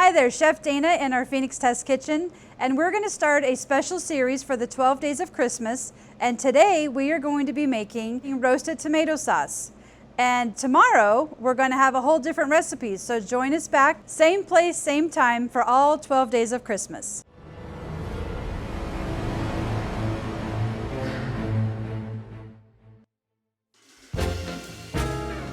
Hi there, Chef Dana in our Phoenix Test Kitchen, and we're going to start a special series for the 12 days of Christmas. And today we are going to be making roasted tomato sauce. And tomorrow we're going to have a whole different recipe. So join us back, same place, same time for all 12 days of Christmas.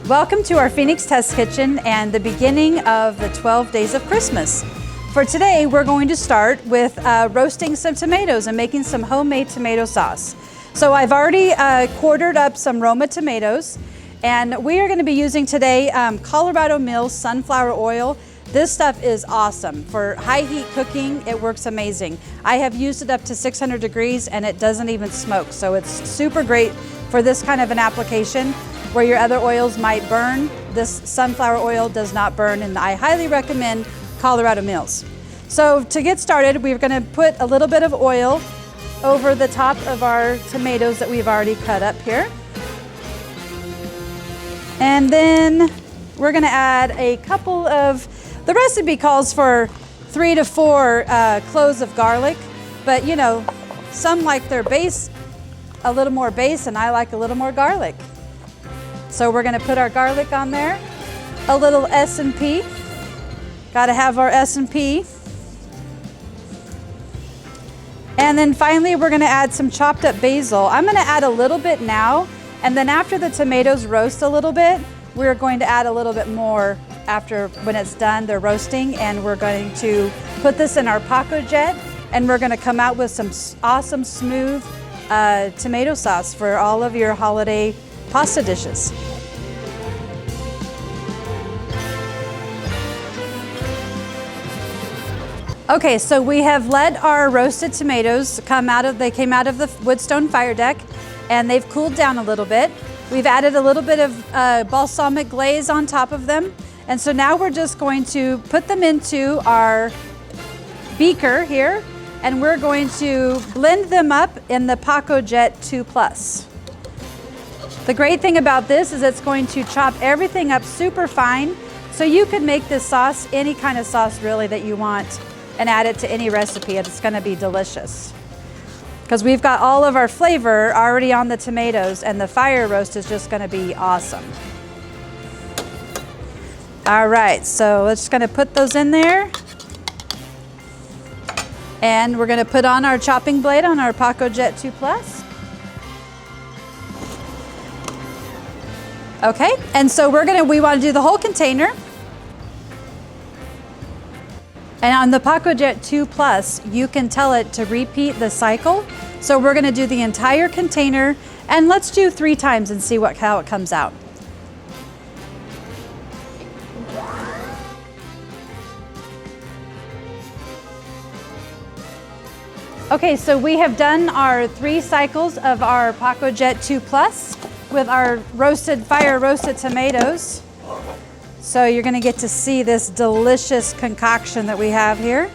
Welcome to our Phoenix Test Kitchen and the beginning of the 12 days of Christmas. For today, we're going to start with roasting some tomatoes and making some homemade tomato sauce. So I've already quartered up some Roma tomatoes, and we are going to be using today Colorado Mills sunflower oil. This stuff is awesome. For high heat cooking, it works amazing. I have used it up to 600 degrees and it doesn't even smoke. So it's super great for this kind of an application. Where your other oils might burn, this sunflower oil does not burn, and I highly recommend Colorado Mills. So to get started, we're going to put a little bit of oil over the top of our tomatoes that we've already cut up here. And then we're going to add a couple of, the recipe calls for 3 to 4 cloves of garlic, but you know, some like their base a little more base, and I like a little more garlic. So we're going to put our garlic on there, a little S&P. Got to have our S&P. And then finally, we're going to add some chopped up basil. I'm going to add a little bit now, and then after the tomatoes roast a little bit, we're going to add a little bit more after when it's done, they're roasting, and we're going to put this in our PacoJet, and we're going to come out with some awesome smooth tomato sauce for all of your holiday pasta dishes. Okay, so we have let our roasted tomatoes came out of the woodstone fire deck, and they've cooled down a little bit. We've added a little bit of balsamic glaze on top of them, and so now we're just going to put them into our beaker here, and we're going to blend them up in the PacoJet 2+. The great thing about this is it's going to chop everything up super fine, so you can make this sauce any kind of sauce really that you want and add it to any recipe, and it's going to be delicious. Because we've got all of our flavor already on the tomatoes, and the fire roast is just going to be awesome. All right, so we're just going to put those in there. And we're going to put on our chopping blade on our PacoJet 2+. Okay, and so we want to do the whole container. And on the PacoJet 2+, you can tell it to repeat the cycle. So we're going to do the entire container, and let's do 3 times and see how it comes out. Okay, so we have done our 3 cycles of our PacoJet 2+ with our fire roasted tomatoes. So you're going to get to see this delicious concoction that we have here.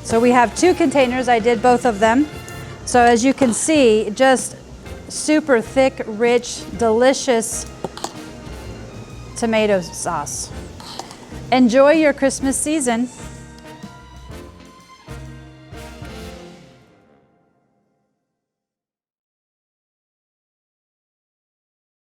So we have 2 containers. I did both of them. So as you can see, just super thick, rich, delicious tomato sauce. Enjoy your Christmas season.